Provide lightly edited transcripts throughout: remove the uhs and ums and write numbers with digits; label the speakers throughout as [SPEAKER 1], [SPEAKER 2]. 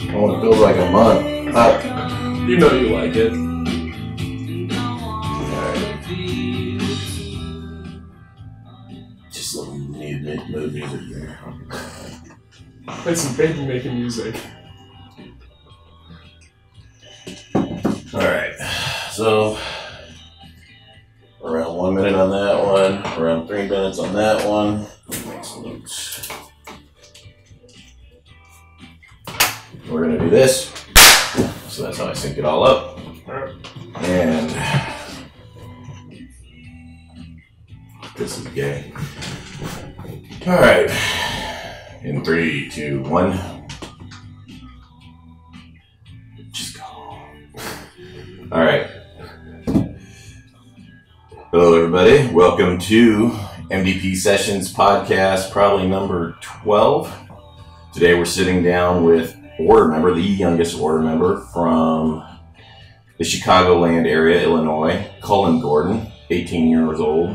[SPEAKER 1] Oh, it feels like a month.
[SPEAKER 2] You know you like it.
[SPEAKER 1] Alright. Just a little mood music here.
[SPEAKER 2] Play some baby making music.
[SPEAKER 1] Alright, so around 1 minute on that one, around 3 minutes on that one. Make some notes. We're gonna do this. So that's how I sync it all up. And this is gay. Alright. In 3, 2, 1. Just go. Alright. Hello everybody. Welcome to MDP Sessions Podcast, probably number 12. Today we're sitting down with order member, the youngest order member from the Chicagoland area, Illinois, Cullen Gordon, 18 years old,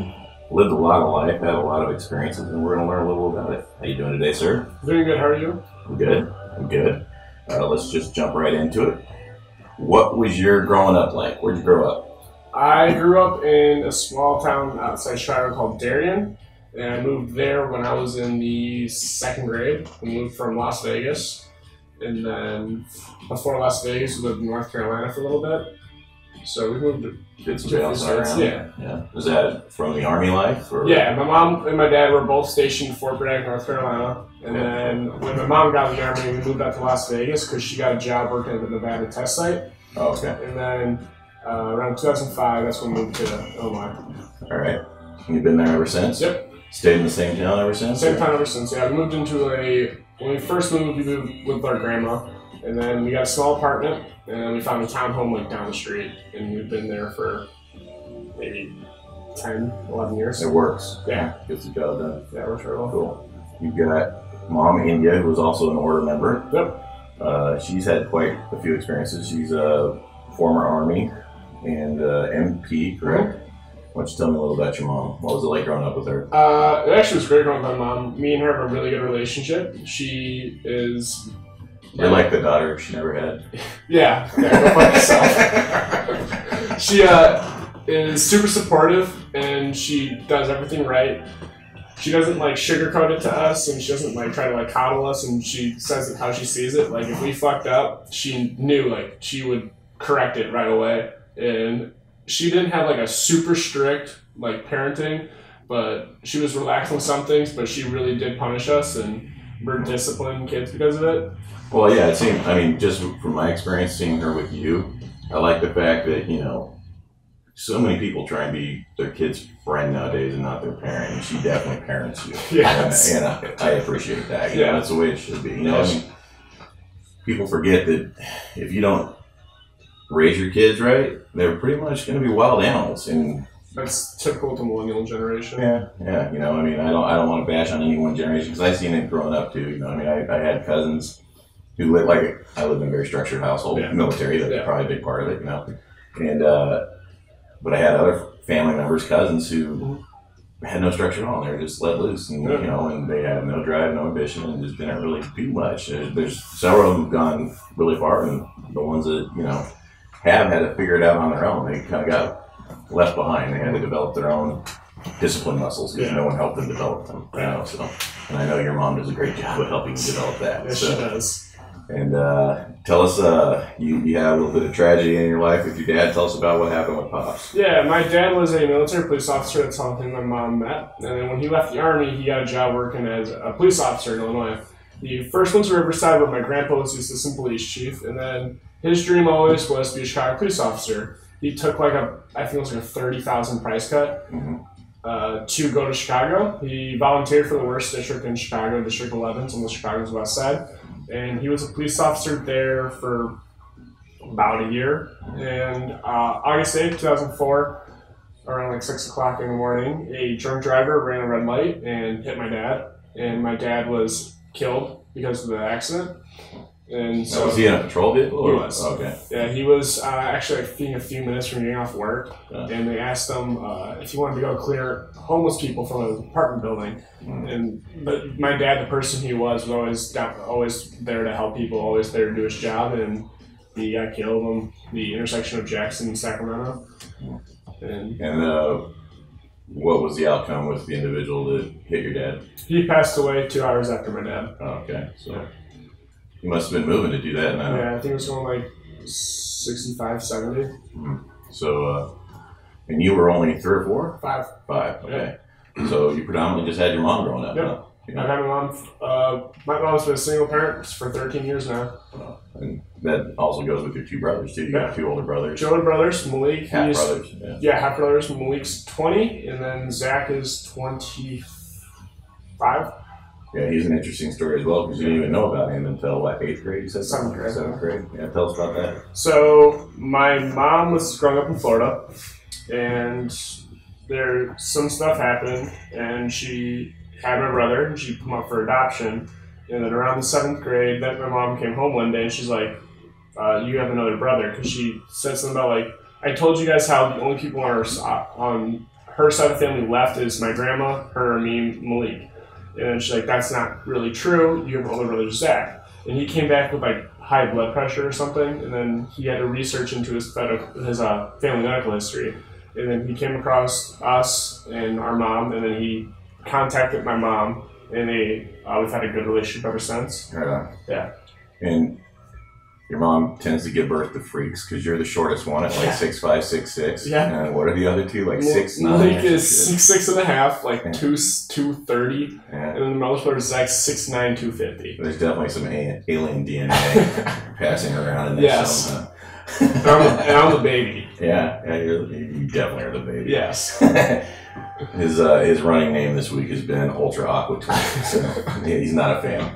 [SPEAKER 1] lived a lot of life, had a lot of experiences, and we're going to learn a little about it. How you doing today, sir?
[SPEAKER 2] Doing good. How are you?
[SPEAKER 1] I'm good. I'm good. Let's just jump right into it. What was your growing up like? Where'd you grow up?
[SPEAKER 2] I grew up in a small town outside Chicago called Darien, and I moved there when I was in the 2nd grade. We moved from Las Vegas. And then before Las Vegas, we lived in North Carolina for a little bit. So we moved to
[SPEAKER 1] Did some bouncing around?
[SPEAKER 2] Yeah.
[SPEAKER 1] Was that from the Army life? Or?
[SPEAKER 2] Yeah, my mom and my dad were both stationed in Fort Bragg, North Carolina. And then when my mom got in the Army, we moved out to Las Vegas because she got a job working at the Nevada test site.
[SPEAKER 1] Oh, okay.
[SPEAKER 2] And then around 2005, that's when we moved to Illinois.
[SPEAKER 1] All right. You've been there ever since?
[SPEAKER 2] Yep.
[SPEAKER 1] Stayed in the same town ever since?
[SPEAKER 2] Same town ever since, yeah. We moved into when we first moved, we moved with our grandma. And then we got a small apartment, and then we found a townhome like down the street. And we've been there for maybe 10, 11 years.
[SPEAKER 1] It works.
[SPEAKER 2] Yeah.
[SPEAKER 1] Gets the job done.
[SPEAKER 2] Yeah, it works really well.
[SPEAKER 1] Cool. You've got Mom, India, who is also an order member.
[SPEAKER 2] Yep.
[SPEAKER 1] She's had quite a few experiences. She's a former Army and MP, correct? Why don't you tell me a little about your mom? What was it like growing up with her?
[SPEAKER 2] It actually was great growing up with my mom. Me and her have a really good relationship. She is...
[SPEAKER 1] You're like the daughter she never had.
[SPEAKER 2] Yeah, go fuck yourself. She is super supportive, and she does everything right. She doesn't like sugarcoat it to us, and she doesn't like try to like coddle us, and she says it how she sees it. Like if we fucked up, she knew like she would correct it right away. And she didn't have like a super strict like parenting, but she was relaxed on some things, but she really did punish us, and we're disciplined kids because of it.
[SPEAKER 1] Well, yeah, it seemed, I mean, just from my experience seeing her with you, I like the fact that, you know, so many people try and be their kid's friend nowadays and not their parent, and she definitely parents you.
[SPEAKER 2] Yes.
[SPEAKER 1] And I appreciate that. You know, that's the way it should be. You know, I mean, people forget that if you don't raise your kids right, they're pretty much going to be wild animals. And
[SPEAKER 2] that's typical to millennial generation.
[SPEAKER 1] Yeah. You know, I mean, I don't want to bash on any one generation because I've seen it growing up too. You know, I mean, I had cousins who lived I lived in a very structured household, military. That's probably a big part of it, you know. And but I had other family members, cousins who had no structure at all. They were just let loose, and you know, and they had no drive, no ambition, and just didn't really do much. There's several of them who've gone really far, and the ones that you know have had to figure it out on their own. They kind of got left behind. They had to develop their own discipline muscles because no one helped them develop them. You know, so, and I know your mom does a great job of helping you develop that.
[SPEAKER 2] Yes, she does.
[SPEAKER 1] And tell us, you had a little bit of tragedy in your life with your dad. Tell us about what happened with Pops.
[SPEAKER 2] Yeah, my dad was a military police officer. That's how him and my mom met. And then when he left the Army, he got a job working as a police officer in Illinois. He first went to Riverside where my grandpa was the assistant police chief. And then his dream always was to be a Chicago police officer. He took I think it was like a $30,000 price cut to go to Chicago. He volunteered for the worst district in Chicago, District 11, on the Chicago's west side. And he was a police officer there for about a year. And August 8th, 2004, around like 6 o'clock in the morning, a drunk driver ran a red light and hit my dad. And my dad was killed because of the accident. And so
[SPEAKER 1] now, was he in a patrol vehicle?
[SPEAKER 2] He was.
[SPEAKER 1] Okay.
[SPEAKER 2] Yeah, he was actually I think a few minutes from getting off work, and they asked him if he wanted to go clear homeless people from an apartment building. But my dad, the person he was always there to help people, always there to do his job, and he got killed on the intersection of Jackson and Sacramento. And
[SPEAKER 1] what was the outcome with the individual that hit your dad?
[SPEAKER 2] He passed away 2 hours after my dad.
[SPEAKER 1] Oh, okay, so he must have been moving to do that now.
[SPEAKER 2] Yeah, I think it was going like 65, 70.
[SPEAKER 1] So, and you were only 3 or 4?
[SPEAKER 2] 5.
[SPEAKER 1] 5, okay. Yeah. So you predominantly just had your mom growing up,
[SPEAKER 2] Yep.
[SPEAKER 1] huh? Yeah.
[SPEAKER 2] I've had my mom. My mom's been a single parent for 13 years now.
[SPEAKER 1] And that also goes with your 2 brothers, too. You got 2 older brothers.
[SPEAKER 2] 2 older brothers. Malik.
[SPEAKER 1] Half brothers.
[SPEAKER 2] Yeah, half brothers. Malik's 20, and then Zach is 25.
[SPEAKER 1] Yeah, he's an interesting story as well because you didn't even know about him until, what, 8th grade? You said
[SPEAKER 2] 7th grade.
[SPEAKER 1] 7th grade. Yeah, tell us about that.
[SPEAKER 2] So my mom was growing up in Florida, and some stuff happened, and she had my brother, and she put him up for adoption. And then around the 7th grade, my mom came home one day, and she's like, you have another brother. Because she said something about, like, I told you guys how the only people on her side of the family left is my grandma, her, and me, Malik. And then she's like, that's not really true. You have an older brother, Zach. And he came back with, like, high blood pressure or something. And then he had to research into his family medical history. And then he came across us and our mom, and then he contacted my mom, and we've had a good relationship ever since.
[SPEAKER 1] Right on.
[SPEAKER 2] Yeah.
[SPEAKER 1] And your mom tends to give birth to freaks because you're the shortest one at like 6'5", 6'6".
[SPEAKER 2] Yeah.
[SPEAKER 1] And what are the other 2? Like 6'9"?
[SPEAKER 2] Malik is 6'6.5", like 230.
[SPEAKER 1] Yeah.
[SPEAKER 2] And then the middle brother is like 6'9", 250.
[SPEAKER 1] There's definitely some alien DNA passing around in there.
[SPEAKER 2] Yes.
[SPEAKER 1] Some,
[SPEAKER 2] and I'm the baby.
[SPEAKER 1] Yeah, you definitely are the baby.
[SPEAKER 2] Yes.
[SPEAKER 1] His running name this week has been Ultra Aqua Twin. So he's not a fan.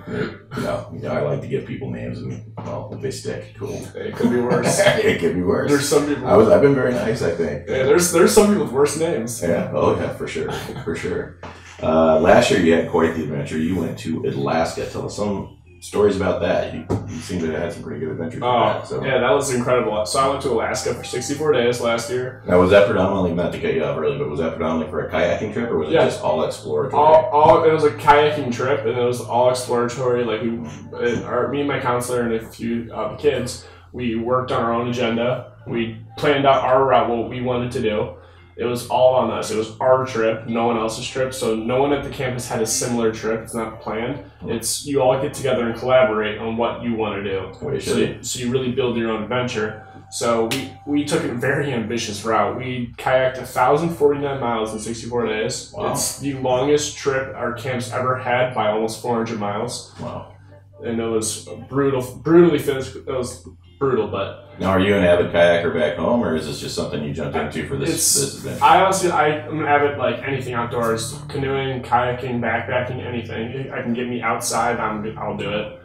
[SPEAKER 1] I like to give people names, and well, if they stick, cool.
[SPEAKER 2] It could be worse.
[SPEAKER 1] It could be worse.
[SPEAKER 2] There's some people.
[SPEAKER 1] I've been very nice, I think.
[SPEAKER 2] Yeah, there's some people with worse names.
[SPEAKER 1] Yeah. Oh yeah, for sure, for sure. Last year you had quite the adventure. You went to Alaska. Tell us some stories about that. You seem to have had some pretty good adventures.
[SPEAKER 2] Yeah, that was incredible. So I went to Alaska for 64 days last year.
[SPEAKER 1] Now, was that predominantly, not to cut you off really, but was that predominantly for a kayaking trip, or was it just all exploratory?
[SPEAKER 2] It was a kayaking trip, and it was all exploratory. Like me and my counselor and a few of the kids, we worked on our own agenda. We planned out our route, what we wanted to do. It was all on us. It was our trip, no one else's trip. So no one at the campus had a similar trip. It's not planned. It's you all get together and collaborate on what you want to do. So you really build your own adventure. So we took a very ambitious route. We kayaked 1,049 miles in 64 days.
[SPEAKER 1] Wow.
[SPEAKER 2] It's the longest trip our camp's ever had by almost 400 miles.
[SPEAKER 1] Wow.
[SPEAKER 2] And it was brutally physical. It was brutal, but...
[SPEAKER 1] Now, are you an avid kayaker back home, or is this just something you jumped into for this adventure?
[SPEAKER 2] I'm an avid, like, anything outdoors. Canoeing, kayaking, backpacking, anything. I can get me outside, I'll do it.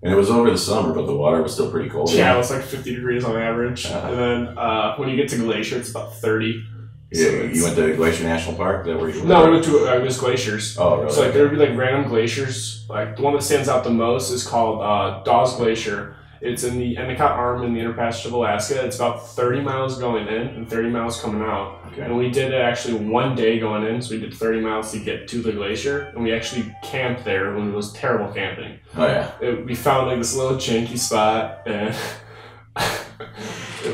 [SPEAKER 1] And it was over the summer, but the water was still pretty cold.
[SPEAKER 2] Yeah, it was like 50 degrees on average. And then when you get to Glacier, it's about 30.
[SPEAKER 1] Yeah, so you went to Glacier National Park? Is that where you went?
[SPEAKER 2] No, we went to it was glaciers.
[SPEAKER 1] Oh, really?
[SPEAKER 2] So like there would be like random glaciers. Like the one that stands out the most is called Dawes Glacier. It's in the Endicott Arm in the Inner Passage of Alaska. It's about 30 miles going in and 30 miles coming out. Okay. And we did it actually one day going in, so we did 30 miles to get to the glacier, and we actually camped there when it was terrible camping.
[SPEAKER 1] Oh yeah.
[SPEAKER 2] We found like this little janky spot, and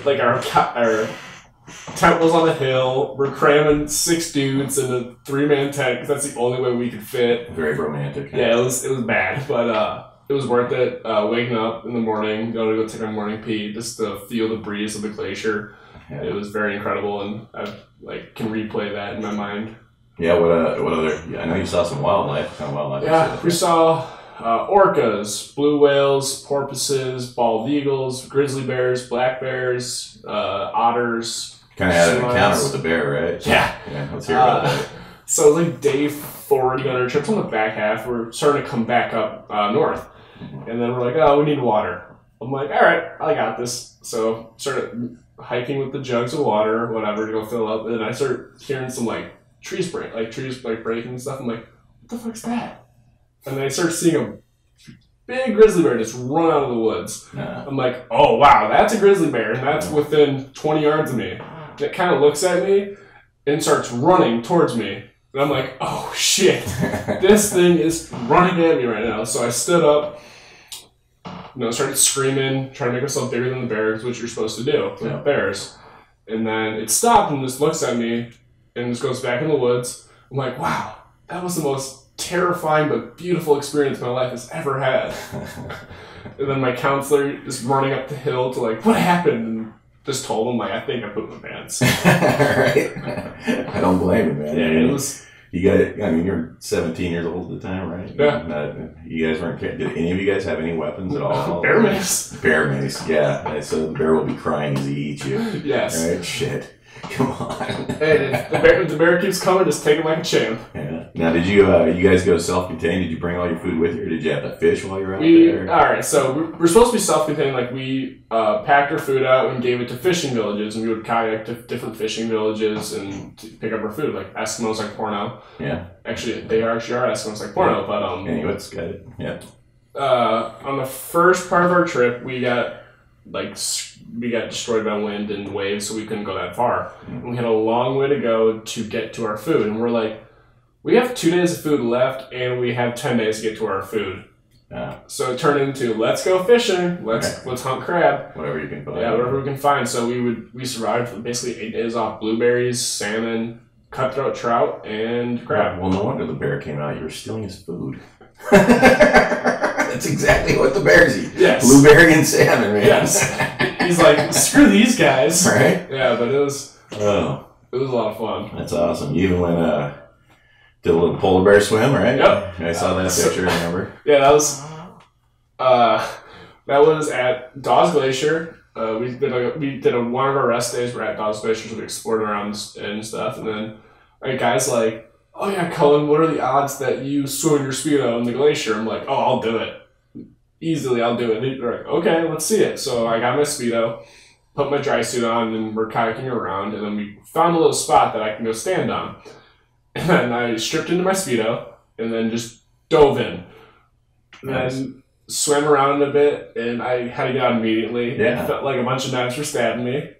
[SPEAKER 2] like our tent was on a hill. We're cramming 6 dudes in a 3-man tent because that's the only way we could fit.
[SPEAKER 1] Very romantic.
[SPEAKER 2] Yeah, it was bad, but it was worth it. Waking up in the morning, going to go take my morning pee, just to feel the breeze of the glacier. Yeah. It was very incredible, and I can replay that in my mind.
[SPEAKER 1] Yeah. What other? Yeah, I know you saw some wildlife. What kind of wildlife?
[SPEAKER 2] Yeah, we saw orcas, blue whales, porpoises, bald eagles, grizzly bears, black bears, otters.
[SPEAKER 1] Kind of had an encounter with a bear, right?
[SPEAKER 2] Yeah.
[SPEAKER 1] Yeah. Let's hear about that.
[SPEAKER 2] So it was like day 40 on our trips. On the back half, we're starting to come back up north. And then we're like, oh, we need water. I'm like, all right, I got this. So started hiking with the jugs of water, whatever, to go fill up. And then I started hearing some trees breaking and stuff. I'm like, what the fuck's that? And then I started seeing big grizzly bear just run out of the woods. I'm like, oh wow, that's a grizzly bear, and that's within 20 yards of me. And it kind of looks at me and starts running towards me. And I'm like, oh shit, this thing is running at me right now. So I stood up, started screaming, trying to make myself bigger than the bear, is what you're supposed to do with bears. And then it stopped and just looks at me and just goes back in the woods. I'm like, wow, that was the most terrifying but beautiful experience my life has ever had. And then my counselor is running up the hill to like, what happened? And just told him, like, I think I pooped my pants.
[SPEAKER 1] Right? I don't blame you, man.
[SPEAKER 2] Yeah, it was...
[SPEAKER 1] you're 17 years old at the time, right?
[SPEAKER 2] Yeah.
[SPEAKER 1] You guys weren't... Did any of you guys have any weapons at all?
[SPEAKER 2] Bear mace.
[SPEAKER 1] Bear mace, yeah. So the bear will be crying as he eats you.
[SPEAKER 2] Yes.
[SPEAKER 1] Right? Shit. Come on.
[SPEAKER 2] Hey, if the bear keeps coming, just take it like a champ.
[SPEAKER 1] Yeah. Now, did you guys go self-contained? Did you bring all your food with you, or did you have to fish while you were out there?
[SPEAKER 2] All right, so we're supposed to be self-contained. Like, we packed our food out and gave it to fishing villages, and we would kayak to different fishing villages and to pick up our food, like Eskimos, like Porno.
[SPEAKER 1] Yeah.
[SPEAKER 2] Actually, they actually are Eskimos, like Porno, but
[SPEAKER 1] Anyways, got it. Yeah.
[SPEAKER 2] On the first part of our trip, we got destroyed by wind and waves, so we couldn't go that far. And we had a long way to go to get to our food. And we're like, we have 2 days of food left, and we have 10 days to get to our food. So it turned into, let's go fishing. Let's hunt crab.
[SPEAKER 1] Whatever you can find.
[SPEAKER 2] Yeah, whatever we can find. So we survived basically 8 days off blueberries, salmon, cutthroat trout, and crab.
[SPEAKER 1] Well, no wonder the bear came out. You were stealing his food. That's exactly what the bears eat.
[SPEAKER 2] Yes.
[SPEAKER 1] Blueberry and salmon, man.
[SPEAKER 2] Yes. He's like, screw these guys.
[SPEAKER 1] Right?
[SPEAKER 2] Yeah, but it was a lot of fun.
[SPEAKER 1] That's awesome. You even went, did a little polar bear swim, right?
[SPEAKER 2] Yep.
[SPEAKER 1] I saw that picture, remember?
[SPEAKER 2] Yeah, that was at Dawes Glacier. We did one of our rest days. We're at Dawes Glacier, so we explored around and stuff. And then a guy's like, oh yeah, Cullen, what are the odds that you swim your Speedo in the glacier? I'm like, oh, I'll do it. Easily, I'll do it. They're like, okay, let's see it. So I got my Speedo, put my dry suit on, and we're kayaking around. And then we found a little spot that I can go stand on. And then I stripped into my Speedo and then just dove in. And then swam around a bit, and I had to get out immediately.
[SPEAKER 1] Yeah.
[SPEAKER 2] It felt like a bunch of knives were stabbing me.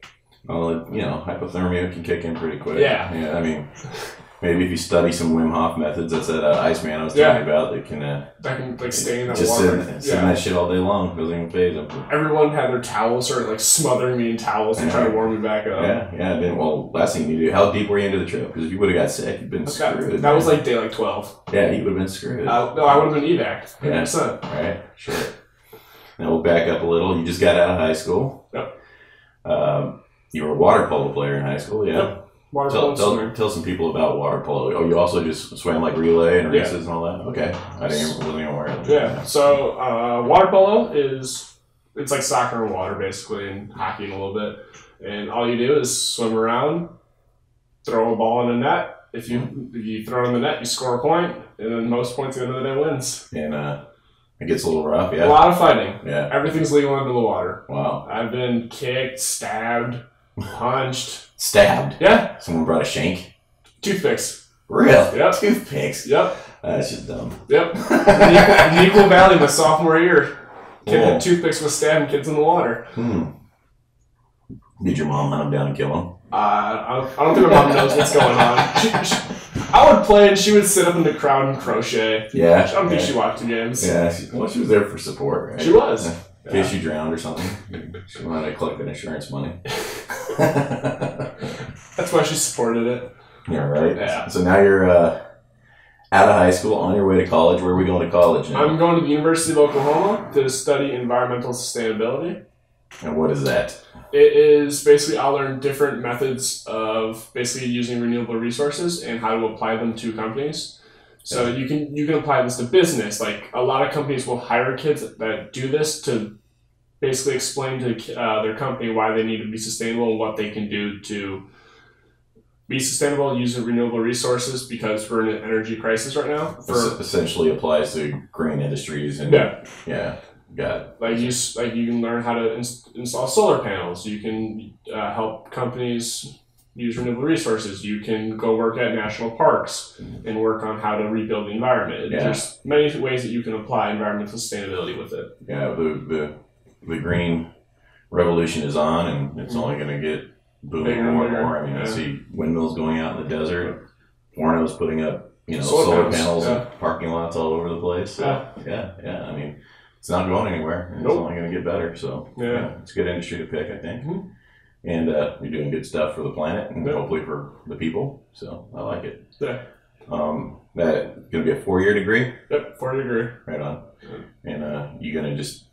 [SPEAKER 1] Well, hypothermia can kick in pretty quick.
[SPEAKER 2] Yeah.
[SPEAKER 1] I mean, maybe if you study some Wim Hof methods, that's that Iceman I was telling you about, that can
[SPEAKER 2] like stay in that
[SPEAKER 1] just
[SPEAKER 2] water.
[SPEAKER 1] sit in that shit all day long. Doesn't even phase them.
[SPEAKER 2] Everyone had their towels, started like smothering me in towels and trying to warm me back up.
[SPEAKER 1] Yeah. Well, last thing you do, how deep were you into the trip? Because if you would have got sick, you'd been screwed.
[SPEAKER 2] That was like day like 12.
[SPEAKER 1] Yeah, you would have been screwed.
[SPEAKER 2] No, I would have been evac. 100%.
[SPEAKER 1] Yeah. Right. Sure. Now we'll back up a little. You just got out of high school.
[SPEAKER 2] Yep.
[SPEAKER 1] You were a water polo player in high school, yeah?
[SPEAKER 2] Yep. Water polo.
[SPEAKER 1] Tell some people about water polo. Oh, you also just swam like relay and races and all that? Okay. I wasn't even aware of that.
[SPEAKER 2] Yeah. So water polo it's like soccer in water basically, and hockey in a little bit. And all you do is swim around, throw a ball in a net. If you throw it in the net, you score a point, and then most points at the end of the day wins.
[SPEAKER 1] And it gets a little rough, yeah?
[SPEAKER 2] A lot of fighting.
[SPEAKER 1] Yeah.
[SPEAKER 2] Everything's legal under the water.
[SPEAKER 1] Wow.
[SPEAKER 2] I've been kicked, stabbed, punched.
[SPEAKER 1] Stabbed?
[SPEAKER 2] Yeah.
[SPEAKER 1] Someone brought a shank?
[SPEAKER 2] Toothpicks.
[SPEAKER 1] Real?
[SPEAKER 2] Yep.
[SPEAKER 1] Toothpicks?
[SPEAKER 2] Yep.
[SPEAKER 1] That's just dumb.
[SPEAKER 2] Yep. In Equal Valley, my sophomore year, kid had toothpicks was stabbing kids in the water.
[SPEAKER 1] Did your mom hunt him down and kill him?
[SPEAKER 2] I don't think my mom knows what's going on. I would play and she would sit up in the crowd and crochet.
[SPEAKER 1] Yeah.
[SPEAKER 2] I don't think she watched the games.
[SPEAKER 1] Yeah. She was there for support, right?
[SPEAKER 2] She was.
[SPEAKER 1] In case you drowned or something. She wanted to collect that insurance money.
[SPEAKER 2] That's why she supported it.
[SPEAKER 1] Yeah, right?
[SPEAKER 2] Yeah.
[SPEAKER 1] So now you're out of high school, on your way to college. Where are we going to college now?
[SPEAKER 2] I'm going to the University of Oklahoma to study environmental sustainability.
[SPEAKER 1] And what is that?
[SPEAKER 2] It is basically I'll learn different methods of basically using renewable resources and how to apply them to companies. So you can apply this to business. Like a lot of companies will hire kids that do this to basically explain to their company why they need to be sustainable and what they can do to be sustainable using renewable resources, because we're in an energy crisis right now.
[SPEAKER 1] Essentially applies to green industries and yeah. Got it.
[SPEAKER 2] You can learn how to install solar panels. You can help companies use renewable resources. You can go work at national parks and work on how to rebuild the environment. Yeah. There's many ways that you can apply environmental sustainability with it.
[SPEAKER 1] Yeah, the green revolution is on, and it's only going to get booming more and more. I mean, I see windmills going out in the desert. Orno's putting up, solar panels in parking lots all over the place. So, yeah. I mean, it's not going anywhere, and it's only going to get better. So, it's a good industry to pick, I think. Mm-hmm. And you're doing good stuff for the planet and hopefully for the people. So, I like it.
[SPEAKER 2] Yeah.
[SPEAKER 1] That going to be a 4-year degree?
[SPEAKER 2] Yep, 4-year degree.
[SPEAKER 1] Right on. And you going to just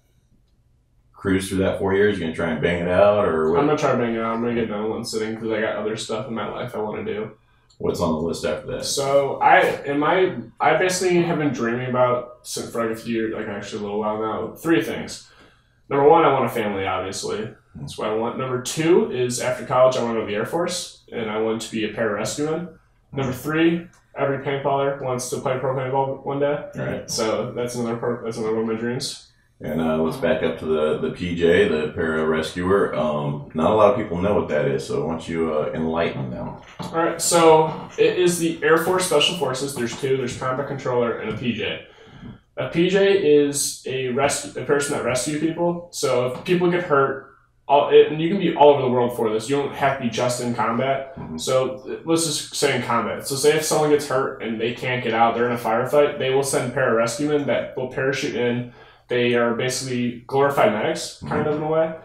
[SPEAKER 1] cruise through that 4 years? You going to try and bang it out? Or what?
[SPEAKER 2] I'm going to try and bang it out. I'm going to get done in one sitting because I got other stuff in my life I want to do.
[SPEAKER 1] What's on the list after that?
[SPEAKER 2] So I basically have been dreaming about for like a few years, like actually a little while now, 3 things. Number 1, I want a family, obviously. That's what I want. Number 2 is after college, I want to go to the Air Force, and I want to be a pararescueman. Number 3, every paintballer wants to play pro paintball one day.
[SPEAKER 1] All right.
[SPEAKER 2] So that's another one of my dreams.
[SPEAKER 1] And let's back up to the PJ, the para-rescuer. Not a lot of people know what that is, so why don't you enlighten them?
[SPEAKER 2] All right, so it is the Air Force Special Forces. There's 2. There's combat controller and a PJ. A PJ is a person that rescues people. So if people get hurt, and you can be all over the world for this. You don't have to be just in combat. Mm-hmm. So let's just say in combat. So say if someone gets hurt and they can't get out, they're in a firefight, they will send pararescuemen that will parachute in. They are basically glorified medics, kind of in a way,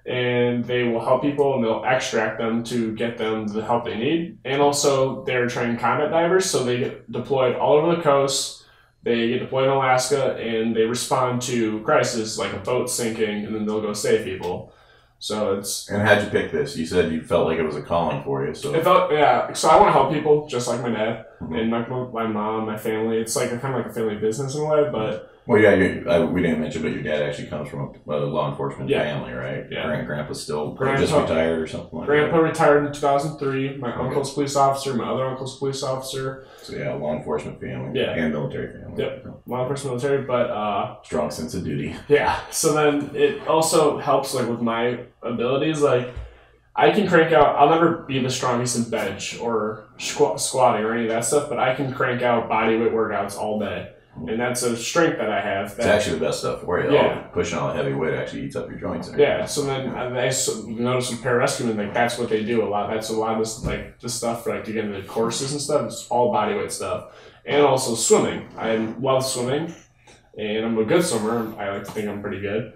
[SPEAKER 2] and they will help people and they'll extract them to get them the help they need. And also, they're trained combat divers, so they get deployed all over the coast. They get deployed in Alaska, and they respond to crisis like a boat sinking, and then they'll go save people. So it's.
[SPEAKER 1] And how'd you pick this? You said you felt like it was a calling for you. So
[SPEAKER 2] So I want to help people, just like my dad and my mom, my family. It's like kind of like a family business in a way, but.
[SPEAKER 1] Well, yeah, we didn't mention, but your dad actually comes from a law enforcement family, right?
[SPEAKER 2] Yeah.
[SPEAKER 1] Grandpa's still just retired or something like that?
[SPEAKER 2] Grandpa retired in 2003. My uncle's police officer. My other uncle's police officer.
[SPEAKER 1] So, yeah, law enforcement family.
[SPEAKER 2] Yeah.
[SPEAKER 1] And military family.
[SPEAKER 2] Yep. Law enforcement military, but...
[SPEAKER 1] strong sense of duty.
[SPEAKER 2] Yeah. So then it also helps, like, with my abilities. Like, I can crank out... I'll never be the strongest in bench or squatting or any of that stuff, but I can crank out bodyweight workouts all day. And that's a strength that I have.
[SPEAKER 1] It's actually the best stuff for you.
[SPEAKER 2] Yeah.
[SPEAKER 1] Pushing all the heavy weight actually eats up your joints.
[SPEAKER 2] Yeah. So then I noticed some pararescuemen, like that's what they do a lot. That's a lot of this, like this stuff for like to get into courses and stuff. It's all bodyweight stuff. And also swimming. I love swimming, and I'm a good swimmer. I like to think I'm pretty good.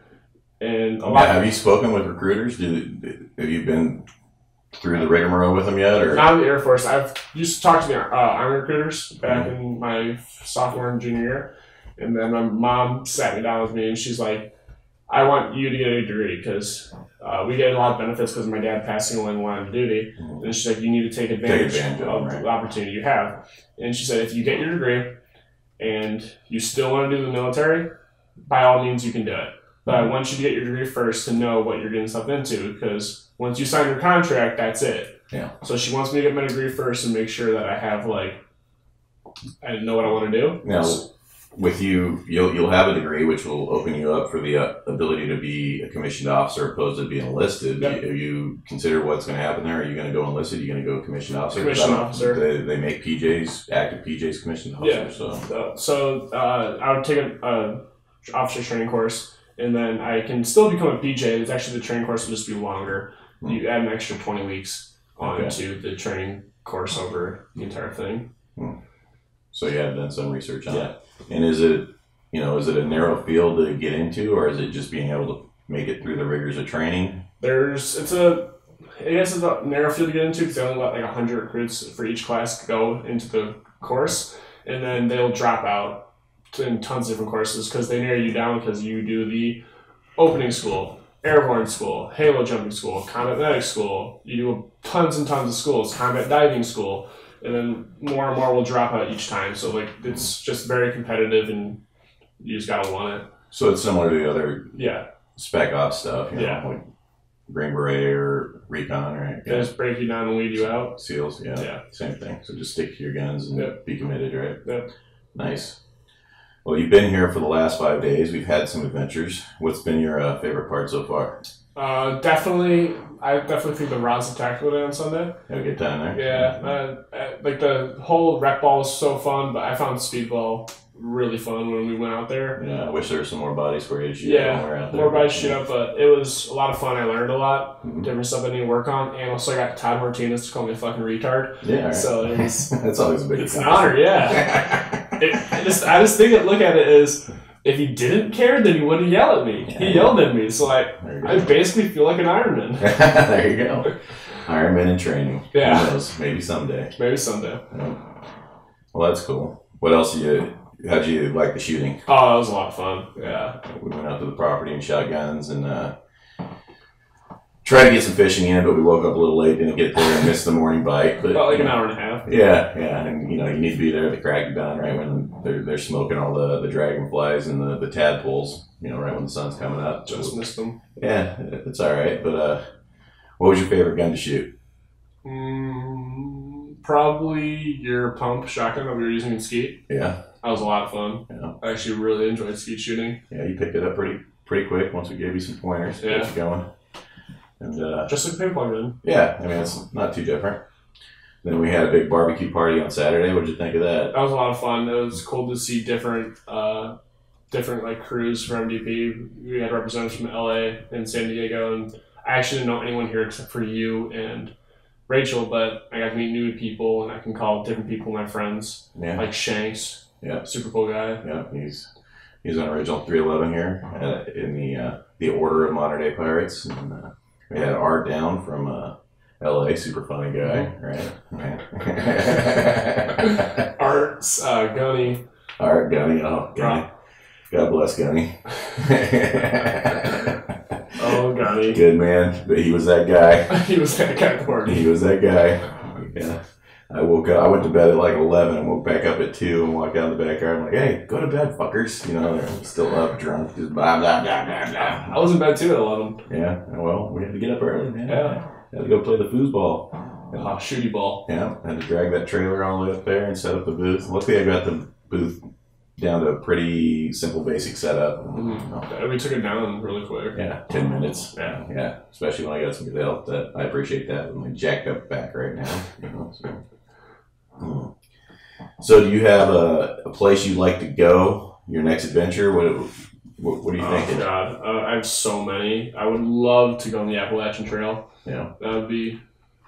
[SPEAKER 2] And
[SPEAKER 1] have you spoken with recruiters? Have you been through the rigmarole with them yet? Or?
[SPEAKER 2] Not in the Air Force. I've used to talk to the Army recruiters back in my sophomore and junior year. And then my mom sat me down with me and she's like, I want you to get a degree because we get a lot of benefits because of my dad passing away in the line of duty. Mm-hmm. And she's like, you need to take advantage of the opportunity you have. And she said, if you get your degree and you still want to do the military, by all means you can do it. But I want you to get your degree first to know what you're getting yourself into because once you sign your contract, that's it.
[SPEAKER 1] Yeah.
[SPEAKER 2] So she wants me to get my degree first and make sure that I have I know what I want to do.
[SPEAKER 1] Now, with you'll have a degree which will open you up for the ability to be a commissioned officer opposed to being enlisted. Yep. Have you consider what's going to happen there? Are you going to go enlisted? Are you going to go commissioned officer?
[SPEAKER 2] Commissioned officer.
[SPEAKER 1] They make PJs, active PJs commissioned officers.
[SPEAKER 2] Yeah. So I would take an officer training course. And then I can still become a PJ. It's actually the training course will just be longer. You add an extra 20 weeks onto the training course over the entire thing.
[SPEAKER 1] So you have done some research on it. And is it a narrow field to get into, or is it just being able to make it through the rigors of training?
[SPEAKER 2] It's a narrow field to get into because they only let 100 recruits for each class go into the course, and then they'll drop out in tons of different courses because they narrow you down because you do the opening school, airborne school, halo jumping school, combat medic school. You do tons and tons of schools, combat diving school, and then more and more will drop out each time. So it's just very competitive, and you just gotta want it.
[SPEAKER 1] So it's similar to the other spec ops stuff, like Green Beret or Recon, right?
[SPEAKER 2] They just break you down and weed you out.
[SPEAKER 1] SEALs, same thing. So just stick to your guns and be committed, right?
[SPEAKER 2] Yep.
[SPEAKER 1] Nice. Well, you've been here for the last 5 days. We've had some adventures. What's been your favorite part so far? I definitely think the Roz Tactical Day on Sunday. Had a good time there? Yeah. Like the whole rec ball was so fun, but I found speedball really fun when we went out there. Yeah, I wish there were some more bodies for you to shoot up. Yeah, more bodies to shoot up, but it was a lot of fun. I learned a lot, different stuff I need to work on, and also I got Todd Martinez to call me a fucking retard. Yeah, right. So it was, that's always a big It's an honor, yeah. I just think look at it as, if he didn't care, then he wouldn't yell at me. He yelled at me, so I basically feel like an Ironman. There you go. Ironman in training. Yeah. Who knows? Maybe someday. Maybe someday. Yeah. Well, that's cool. What else how'd you like the shooting? Oh, it was a lot of fun. Yeah. We went out to the property and shot guns and tried to get some fishing in, but we woke up a little late, didn't get there, and missed the morning bite. But, about like an hour and a half. Yeah, and you need to be there at the crack of dawn, right when they're smoking all the dragonflies and the tadpoles, right when the sun's coming up. Just missed them. Yeah, it's all right. But what was your favorite gun to shoot? Probably your pump shotgun that we were using in skeet. Yeah. That was a lot of fun. Yeah. I actually really enjoyed skeet shooting. Yeah, you picked it up pretty quick once we gave you some pointers to get you going. And just like paintball gun. Yeah, I mean, it's not too different. Then we had a big barbecue party on Saturday. What did you think of that? That was a lot of fun. It was cool to see different like crews from MDP. We had representatives from LA and San Diego, and I actually didn't know anyone here except for you and Rachel, but I got to meet new people, and I can call different people my friends. Yeah. Like Shanks. Yeah. Super cool guy. Yeah, he's on original 311 here in the Order of Modern Day Pirates. And, we had Art down from LA, super funny guy, right? Art's Gunny. Art Gunny, oh, Gunny. God bless Gunny. Oh, Gunny. Good man, but he was that guy. He was that guy at the party. He was that guy. Yeah. I woke up, I went to bed at like 11 and woke back up at 2 and walked out in the backyard. I'm like, hey, go to bed, fuckers. They're still up, drunk, just blah, blah, blah, blah, blah. I was in bed too at 11. Yeah, well, we had to get up early, man. Yeah. Had to go play the foosball. Shooty ball. Yeah, had to drag that trailer all the way up there and set up the booth. Luckily, I got the booth down to a pretty simple, basic setup. We took it down really quick. Yeah, 10 minutes. Yeah, especially when I got some good help. I appreciate that. I'm like jacked up back right now. So do you have a place you'd like to go? Your next adventure? What are you thinking? Oh God, I have so many. I would love to go on the Appalachian Trail. Yeah, that would be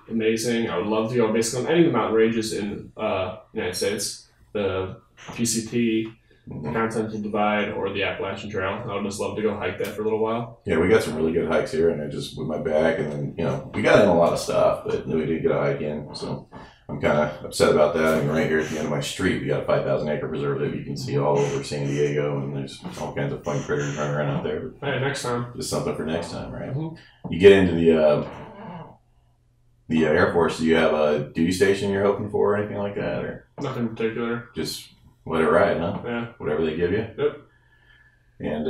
[SPEAKER 1] amazing. I would love to go basically on any of the mountain ranges in the United States, the PCT, the Continental Divide, or the Appalachian Trail. I would just love to go hike that for a little while. Yeah, we got some really good hikes here, and I just with my back, and then we got in a lot of stuff, but we did get a hike in, so. I'm kind of upset about that. I mean, right here at the end of my street, we got a 5,000 acre preserve that you can see all over San Diego, and there's all kinds of fun critters running around out there. Hey, next time. Just something for next time, right? You get into the Air Force. Do you have a duty station you're hoping for or anything like that, or nothing in particular? Just let it ride, huh? Yeah. Whatever they give you. Yep. And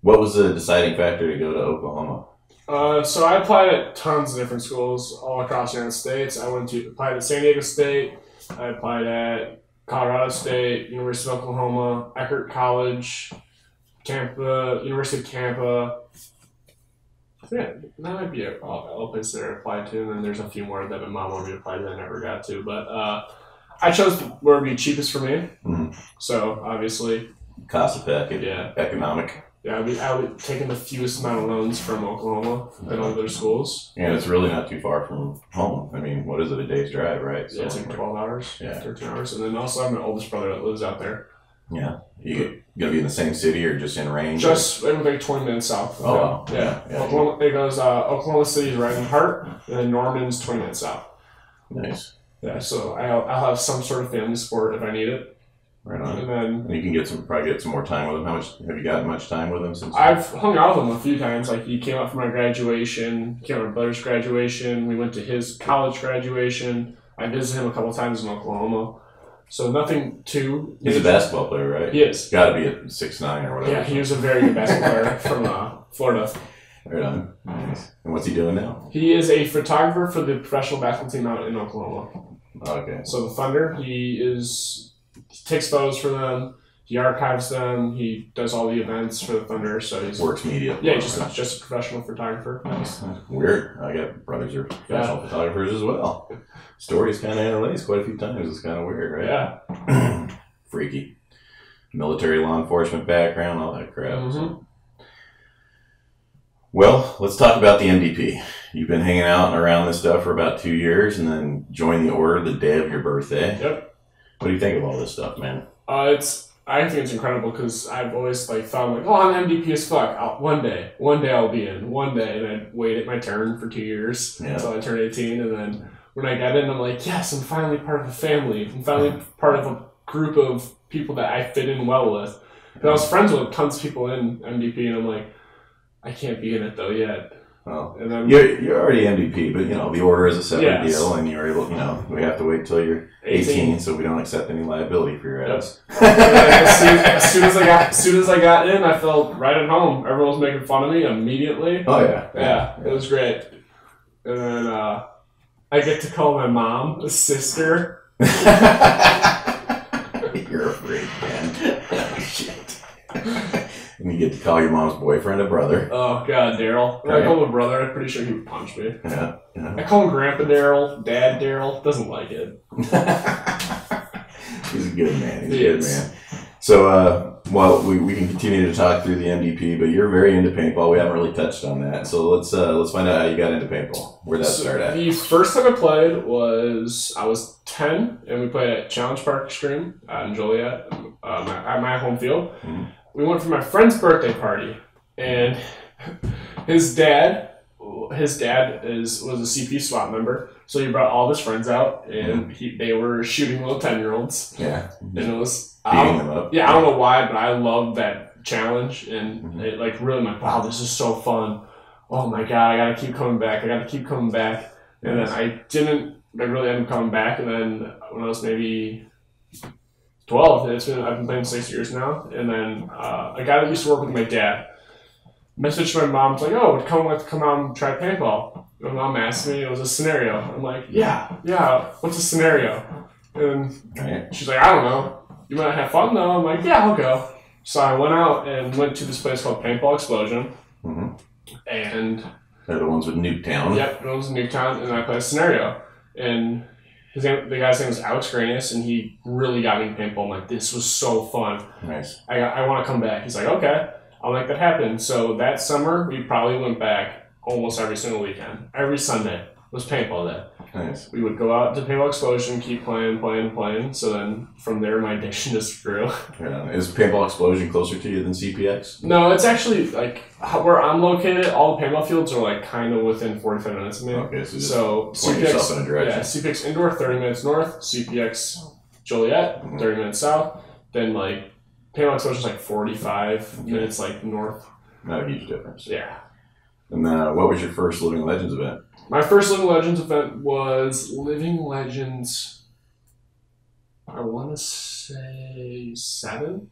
[SPEAKER 1] what was the deciding factor to go to Oklahoma? So I applied at tons of different schools all across the United States. I applied at San Diego State. I applied at Colorado State, University of Oklahoma, Eckerd College, Tampa, University of Tampa. Yeah, that might be all places that I applied to, and then there's a few more that my mom wanted me to apply to that I never got to. But I chose where would be cheapest for me. So obviously, cost effective, economic. Yeah, I would be taking the fewest amount of loans from Oklahoma than other schools. And it's really not too far from home. I mean, what is it, a day's drive, right? So, yeah, it's like 12 hours, 13 hours. And then also I have my oldest brother that lives out there. Yeah. You going to be in the same city or just in range? Just like 20 minutes south. Oh, wow. Yeah. Oklahoma, it goes, Oklahoma City is right in the heart, and then Norman's 20 minutes south. Nice. Yeah, so I'll have some sort of family support if I need it. Right on. And then you can probably get some more time with him. Have you gotten much time with him since? I've hung out with him a few times. Like he came out for my graduation, came out for my brother's graduation. We went to his college graduation. I visited him a couple times in Oklahoma. So nothing too. He's a basketball player, right? He is. Got to be at 6'9" or whatever. Yeah, he was a very good basketball player from Florida. Right on. Nice. And what's he doing now? He is a photographer for the professional basketball team out in Oklahoma. Okay. So the Thunder. He is
[SPEAKER 2] takes photos for them. He archives them. He does all the events for the Thunder. So he
[SPEAKER 1] works media.
[SPEAKER 2] Yeah, he's just a professional photographer. Nice.
[SPEAKER 1] Weird. I got brothers who are professional photographers as well. Stories kind of interlaced quite a few times. It's kind of weird, right? Yeah. Freaky. Military, law enforcement background, all that crap. Mm-hmm. So. Well, let's talk about the MDP. You've been hanging out and around this stuff for about 2 years, and then joined the order the day of your birthday.
[SPEAKER 2] Yep.
[SPEAKER 1] What do you think of all this stuff, man?
[SPEAKER 2] I think it's incredible because I've always thought I'm MDP as fuck. One day I'll be in. One day, and I'd waited my turn for 2 years until I turned 18, and then when I got in, I'm like, yes, I'm finally part of a family. I'm finally part of a group of people that I fit in well with. And I was friends with tons of people in MDP, and I'm like, I can't be in it though yet.
[SPEAKER 1] Well, and then, you're already MDP, but the order is a separate deal, and you're able. We have to wait till you're 18, so we don't accept any liability for your ass.
[SPEAKER 2] as soon as I got in, I felt right at home. Everyone was making fun of me immediately.
[SPEAKER 1] Oh yeah,
[SPEAKER 2] yeah, it was great. And then I get to call my mom a sister.
[SPEAKER 1] You're a freak, man. Shit. And you get to call your mom's boyfriend a brother.
[SPEAKER 2] Oh, God, Daryl. When I call him a brother, I'm pretty sure he would punch me.
[SPEAKER 1] Yeah.
[SPEAKER 2] I call him Grandpa Daryl, Dad Daryl. Doesn't like it.
[SPEAKER 1] He's a good man. He's a good man. So, we can continue to talk through the MDP, but you're very into paintball. We haven't really touched on that. So let's find out how you got into paintball. Where'd that start at?
[SPEAKER 2] The first time I played was I was 10, and we played at Challenge Park Extreme in Joliet at my home field. Mm-hmm. We went for my friend's birthday party, and his dad was a CP SWAT member, so he brought all his friends out, and they were shooting little 10-year-olds.
[SPEAKER 1] Yeah,
[SPEAKER 2] and it was
[SPEAKER 1] beating them up.
[SPEAKER 2] Yeah, I don't know why, but I loved that challenge, and it really went, wow, this is so fun. Oh my God, I gotta keep coming back. And then I really ended up coming back, and then when I was maybe 12. I've been playing 6 years now. And then a guy that used to work with my dad messaged my mom, like, oh, would come out and try paintball. And my mom asked me, it was a scenario. I'm like, yeah, what's a scenario? And she's like, I don't know. You might have fun though. I'm like, yeah, I'll go. So I went out and went to this place called Paintball Explosion. Mm-hmm. And
[SPEAKER 1] they're the ones with Nuketown.
[SPEAKER 2] Yep, the ones with Nuketown. And I played a scenario. And the guy's name was Alex Granius, and he really got me in paintball. I'm like, this was so fun.
[SPEAKER 1] Nice.
[SPEAKER 2] I want to come back. He's like, okay, I'll make that happen. So that summer, we probably went back almost every single weekend. Every Sunday was paintball day.
[SPEAKER 1] Nice.
[SPEAKER 2] We would go out to Paintball Explosion, keep playing. So then from there, my addiction just grew.
[SPEAKER 1] Yeah. Is Paintball Explosion closer to you than CPX?
[SPEAKER 2] No, it's actually where I'm located. All the paintball fields are kind of within 45 minutes of me.
[SPEAKER 1] Okay, so point yourself in a direction.
[SPEAKER 2] Yeah, CPX indoor 30 minutes north, CPX Joliet 30 minutes south. Then Paintball Explosion is 45 minutes north.
[SPEAKER 1] Not a huge difference.
[SPEAKER 2] Yeah.
[SPEAKER 1] And what was your first Living Legends event?
[SPEAKER 2] My first Living Legends event was Living Legends, I want to say 7.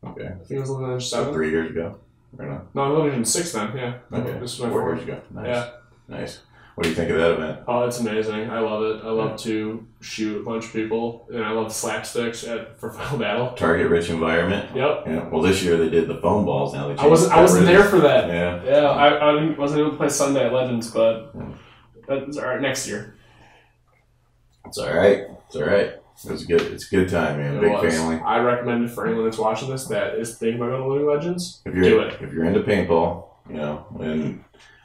[SPEAKER 1] Okay.
[SPEAKER 2] I think it was Living Legends 7.
[SPEAKER 1] So 3 years ago? Or not?
[SPEAKER 2] No, Living Legends 6 then, yeah.
[SPEAKER 1] Okay.
[SPEAKER 2] This was my
[SPEAKER 1] 4 years ago. Nice.
[SPEAKER 2] Yeah.
[SPEAKER 1] Nice. What do you think of that event?
[SPEAKER 2] Oh, it's amazing. I love it. I love to shoot a bunch of people, and I love slapsticks for Final Battle.
[SPEAKER 1] Target-rich environment.
[SPEAKER 2] Yep.
[SPEAKER 1] Yeah. Well, this year they did the foam balls. Now they
[SPEAKER 2] I wasn't there for that.
[SPEAKER 1] Yeah.
[SPEAKER 2] Yeah. I wasn't able to play Sunday at Legends, but that's all right. Next year.
[SPEAKER 1] It's all right. It's all right. It's good. It's a good time, man. Big family.
[SPEAKER 2] I recommend it for anyone that's watching this that is thinking about going to Living Legends.
[SPEAKER 1] Do it. If you're into paintball,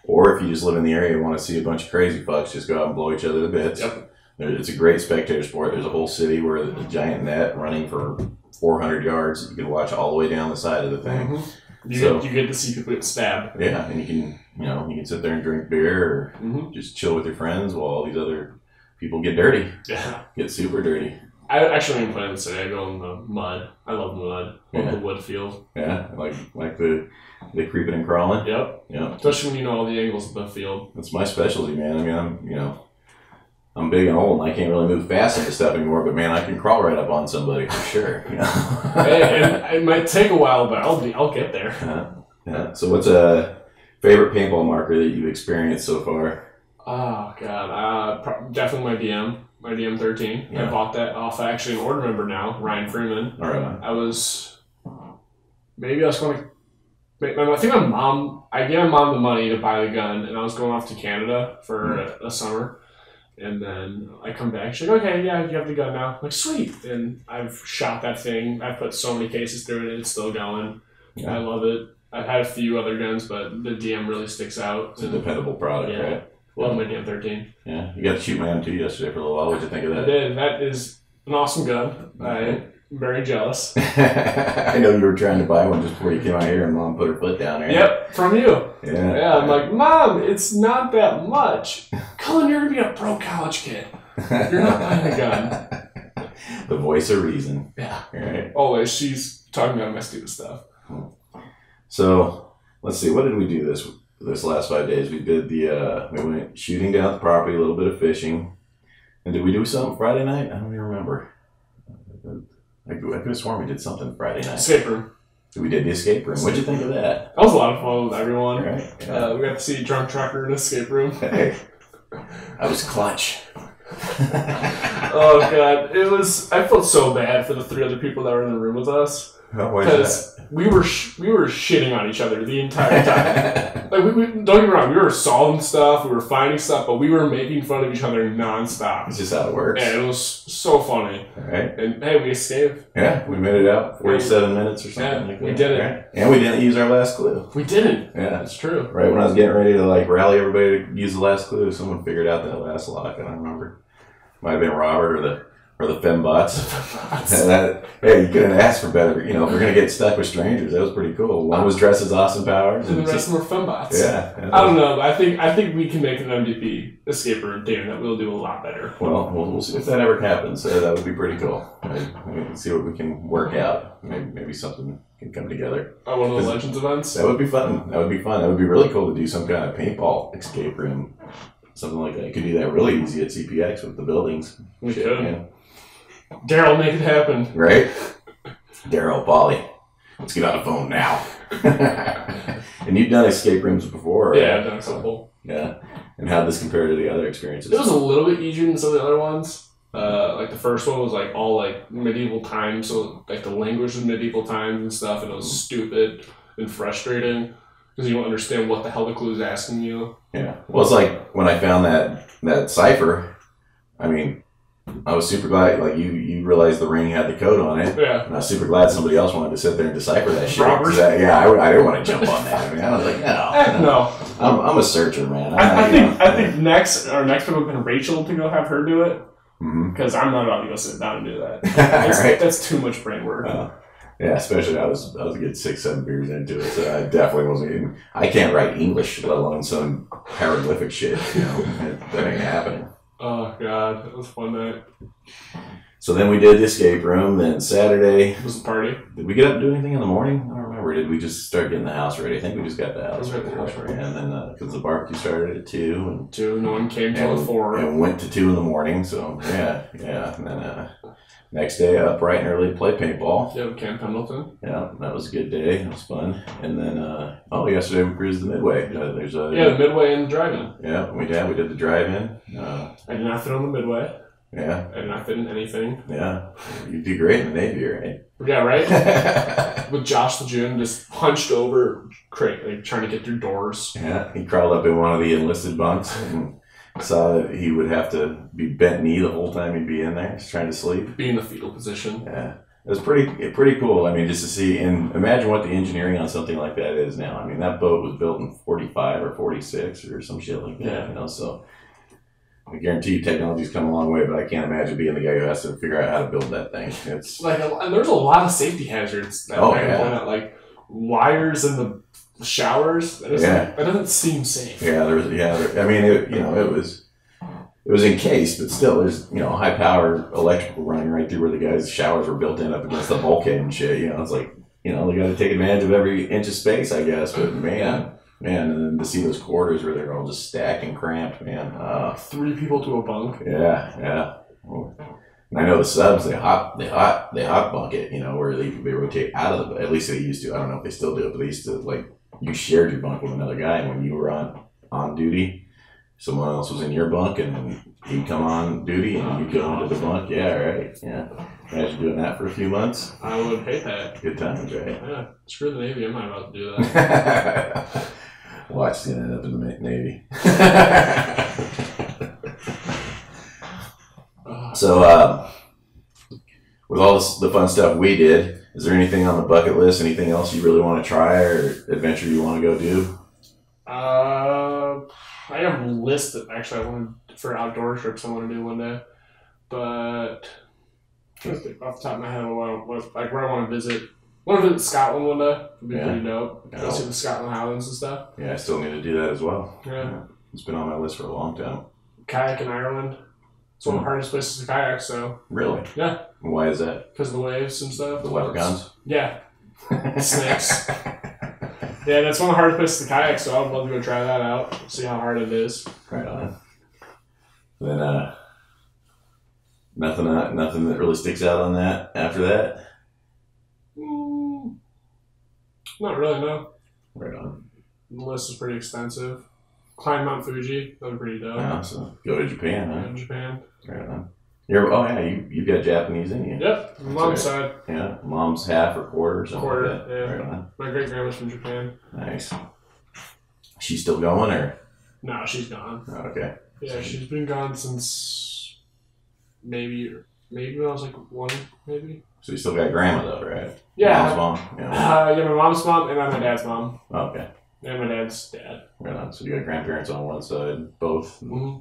[SPEAKER 1] or if you just live in the area and want to see a bunch of crazy fucks, just go out and blow each other to bits. Yep. It's a great spectator sport. There's a whole city where there's a giant net running for 400 yards. You can watch all the way down the side of the thing.
[SPEAKER 2] Mm-hmm. You get to see people get stabbed.
[SPEAKER 1] Yeah, and you can sit there and drink beer or just chill with your friends while all these other people get dirty.
[SPEAKER 2] Yeah.
[SPEAKER 1] Get super dirty.
[SPEAKER 2] I actually didn't play this today. I go in the mud. I love mud. I love the wood field.
[SPEAKER 1] Yeah, like the creeping and crawling.
[SPEAKER 2] Yep. Especially when you know all the angles of the field.
[SPEAKER 1] That's my specialty, man. I mean, I'm big and old, and I can't really move fast into stuff anymore. But man, I can crawl right up on somebody for sure.
[SPEAKER 2] And it might take a while, but I'll get there.
[SPEAKER 1] Yeah. So, what's a favorite paintball marker that you've experienced so far?
[SPEAKER 2] Oh God, definitely my BM. My DM13.
[SPEAKER 1] Yeah.
[SPEAKER 2] I bought that off actually an order member now, Ryan Freeman.
[SPEAKER 1] All right.
[SPEAKER 2] I was going to. I think I gave my mom the money to buy the gun, and I was going off to Canada for a summer. And then I come back, she's like, okay, yeah, you have the gun now. I'm like, sweet. And I've shot that thing. I've put so many cases through it, it's still going. Yeah. I love it. I've had a few other guns, but the DM really sticks out.
[SPEAKER 1] It's a dependable product, right?
[SPEAKER 2] Love my DM13.
[SPEAKER 1] Yeah, you got to shoot my M2 yesterday for a little while. What did you think of that?
[SPEAKER 2] I did. That is an awesome gun. I'm very jealous.
[SPEAKER 1] I know you were trying to buy one just before you came out here, and Mom put her foot down there.
[SPEAKER 2] Yep, from you.
[SPEAKER 1] Yeah.
[SPEAKER 2] I'm like, Mom, it's not that much. Cullen, you're going to be a pro college kid. You're not buying a gun.
[SPEAKER 1] The voice of reason.
[SPEAKER 2] Yeah.
[SPEAKER 1] Right.
[SPEAKER 2] Always. She's talking about my stupid stuff.
[SPEAKER 1] So, let's see. What did we do this last 5 days? We did we went shooting down at the property, a little bit of fishing. And did we do something Friday night? I don't even remember. I could have sworn we did something Friday night.
[SPEAKER 2] Escape room.
[SPEAKER 1] We did the escape room. What'd you think of that?
[SPEAKER 2] That was a lot of fun with everyone.
[SPEAKER 1] Right. Yeah.
[SPEAKER 2] We got to see Drunk Trucker in the escape room.
[SPEAKER 1] Hey, I was clutch.
[SPEAKER 2] Oh god, I felt so bad for the 3 other people that were in the room with us. Because we were shitting on each other the entire time. Like we don't get me wrong, we were solving stuff, we were finding stuff, but we were making fun of each other nonstop.
[SPEAKER 1] It's just how it works.
[SPEAKER 2] And it was so funny.
[SPEAKER 1] All right.
[SPEAKER 2] And hey, we escaped.
[SPEAKER 1] Yeah, we made it out 47 minutes or something like that.
[SPEAKER 2] We did it.
[SPEAKER 1] Right? And we didn't use our last clue.
[SPEAKER 2] We didn't.
[SPEAKER 1] Yeah,
[SPEAKER 2] that's true.
[SPEAKER 1] Right when I was getting ready to rally everybody to use the last clue, someone figured out that last lock. I don't remember. Might have been Robert or the fembots. Hey, you couldn't ask for better. If we're gonna get stuck with strangers, that was pretty cool. One was dressed as Austin Powers,
[SPEAKER 2] and the rest of them were fembots.
[SPEAKER 1] Yeah.
[SPEAKER 2] I don't know. I think we can make an MDP escape room game that will do a lot better.
[SPEAKER 1] Well, we'll see if that ever happens. That would be pretty cool. See what we can work out. Maybe something can come together.
[SPEAKER 2] One of the Legends events.
[SPEAKER 1] That would be fun. That would be really cool to do some kind of paintball escape room. Something like that. You could do that really easy at CPX with the buildings.
[SPEAKER 2] We could. Yeah. Daryl, make it happen.
[SPEAKER 1] Right? Daryl, Polly. Let's get on the phone now. And you've done escape rooms before, right?
[SPEAKER 2] Yeah, I've done a couple.
[SPEAKER 1] Yeah. And how'd this compare to the other experiences?
[SPEAKER 2] It was a little bit easier than some of the other ones. The first one was all medieval times, so the language was medieval times and stuff, and it was stupid and frustrating. Because you don't understand what the hell the clue is asking you.
[SPEAKER 1] Yeah. Well, it's like when I found that cipher, I was super glad, you realized the ring had the code on it.
[SPEAKER 2] Yeah.
[SPEAKER 1] And I was super glad somebody else wanted to sit there and decipher that shit.
[SPEAKER 2] Robert?
[SPEAKER 1] I didn't want to jump on that. I was like, no. I'm a searcher, man.
[SPEAKER 2] I think our next one would have been Rachel to go have her do it. Because I'm not about to go sit down and do that. That's too much brain work.
[SPEAKER 1] Yeah, especially I was a good 6-7 beers into it, so I definitely wasn't even. I can't write English, let alone some hieroglyphic shit. That ain't happening.
[SPEAKER 2] Oh god, that was a fun night.
[SPEAKER 1] So then we did the escape room. Then Saturday
[SPEAKER 2] was the party.
[SPEAKER 1] Did we get up and do anything in the morning? I don't remember. Did we just start getting the house ready? I think we just got the house ready. And then because the barbecue started at 2 and
[SPEAKER 2] 2, no one came till 4,
[SPEAKER 1] and went to 2 in the morning. So yeah. And then next day up bright and early to play paintball.
[SPEAKER 2] Yeah, Camp Pendleton.
[SPEAKER 1] Yeah, that was a good day. It was fun. And then yesterday we cruised the Midway.
[SPEAKER 2] The Midway and the drive-in.
[SPEAKER 1] Yeah, we did the drive-in.
[SPEAKER 2] I did not fit on the Midway.
[SPEAKER 1] Yeah.
[SPEAKER 2] I did not fit in anything.
[SPEAKER 1] Yeah. You'd do great in the Navy, right?
[SPEAKER 2] Yeah, right? With Josh the June just hunched over, trying to get through doors.
[SPEAKER 1] Yeah, he crawled up in one of the enlisted bunks and saw that he would have to be bent knee the whole time he'd be in there, just trying to sleep.
[SPEAKER 2] Be in the fetal position.
[SPEAKER 1] Yeah. It was pretty cool. Just to see, and imagine what the engineering on something like that is now. That boat was built in 45 or 46 or some shit like that, so I guarantee you technology's come a long way, but I can't imagine being the guy who has to figure out how to build that thing. It's
[SPEAKER 2] and there's a lot of safety hazards that point out, wires in the showers. That doesn't seem safe.
[SPEAKER 1] Yeah, it was encased, but still, there's high power electrical running right through where the guys' showers were built in up against the bulkhead and shit. It's like they got to take advantage of every inch of space, I guess. But man, and then to see those quarters where they're all just stacked and cramped, man.
[SPEAKER 2] 3 people to a bunk.
[SPEAKER 1] Yeah. And I know the subs, they hot bunk it, where they rotate out of the. At least they used to. I don't know if they still do it, but they used to you shared your bunk with another guy, and when you were on duty, someone else was in your bunk and he'd come on duty and you'd go into the bunk. Yeah, right. Yeah. Imagine doing that for a few months.
[SPEAKER 2] I would hate that.
[SPEAKER 1] Good times, right?
[SPEAKER 2] Yeah. Screw the Navy. I'm not about to do that.
[SPEAKER 1] Watch the end up in the Navy. So, with all the fun stuff we did, is there anything on the bucket list? Anything else you really want to try or adventure you want to go do?
[SPEAKER 2] I have a list that actually I want for outdoor trips I want to do one day, but off the top of my head, where I want to visit. I want to visit Scotland one day. Would be pretty dope. Go see the Scotland Highlands and stuff.
[SPEAKER 1] Yeah, I still need to do that as well.
[SPEAKER 2] Yeah.
[SPEAKER 1] It's been on my list for a long time.
[SPEAKER 2] Kayak in Ireland. It's one of the hardest places to kayak, so.
[SPEAKER 1] Really?
[SPEAKER 2] Yeah.
[SPEAKER 1] Why is that?
[SPEAKER 2] Because of the waves and stuff.
[SPEAKER 1] The leprechauns?
[SPEAKER 2] Yeah. Snakes. Yeah, that's one of the hardest places to kayak, so I would love to go try that out, see how hard it is.
[SPEAKER 1] Right on. Then, nothing that really sticks out on that after that?
[SPEAKER 2] Not really, no.
[SPEAKER 1] Right on.
[SPEAKER 2] The list is pretty extensive. Climb Mount Fuji, that would be pretty dope.
[SPEAKER 1] Yeah, so go to Japan, huh?
[SPEAKER 2] Go to Japan.
[SPEAKER 1] Right on. You got Japanese in you.
[SPEAKER 2] Yep, mom's side.
[SPEAKER 1] Yeah, mom's half or quarter or something.
[SPEAKER 2] Quarter,
[SPEAKER 1] like that.
[SPEAKER 2] yeah.
[SPEAKER 1] Right on.
[SPEAKER 2] My great grandma's from Japan.
[SPEAKER 1] Nice. She's still going, or?
[SPEAKER 2] No, she's gone.
[SPEAKER 1] Oh, okay.
[SPEAKER 2] Yeah, she's been gone since maybe when I was like 1, maybe.
[SPEAKER 1] So you still got grandma though, right?
[SPEAKER 2] Yeah.
[SPEAKER 1] Mom's mom? Yeah.
[SPEAKER 2] Yeah, my mom's mom and my dad's mom.
[SPEAKER 1] Oh, okay.
[SPEAKER 2] And my dad's dad.
[SPEAKER 1] Right on. So you got grandparents on one side, both.
[SPEAKER 2] Mm-hmm.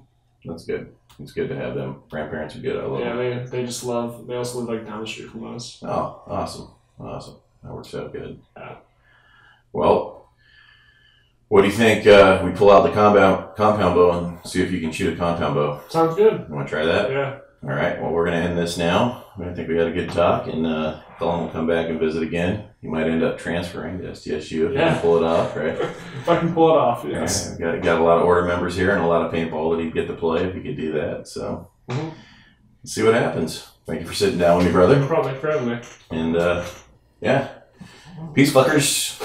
[SPEAKER 1] That's good. It's good to have them. Grandparents are good. I love them.
[SPEAKER 2] Yeah, they just love. They also live like down the street from us.
[SPEAKER 1] Oh, awesome. That works out good.
[SPEAKER 2] Yeah.
[SPEAKER 1] Well, what do you think? We pull out the compound bow and see if you can shoot a compound bow.
[SPEAKER 2] Sounds good.
[SPEAKER 1] You want to try that?
[SPEAKER 2] Yeah.
[SPEAKER 1] All right. Well, we're going to end this now. I think we had a good talk, and Cullen will come back and visit again. You might end up transferring to STSU if you can pull it off, right?
[SPEAKER 2] If I can pull it off, yes.
[SPEAKER 1] Yeah, got a lot of order members here and a lot of paintball that he'd get to play if he could do that. So, let's see what happens. Thank you for sitting down with me, brother.
[SPEAKER 2] No problem. Thanks for having me.
[SPEAKER 1] And, yeah. Peace, fuckers.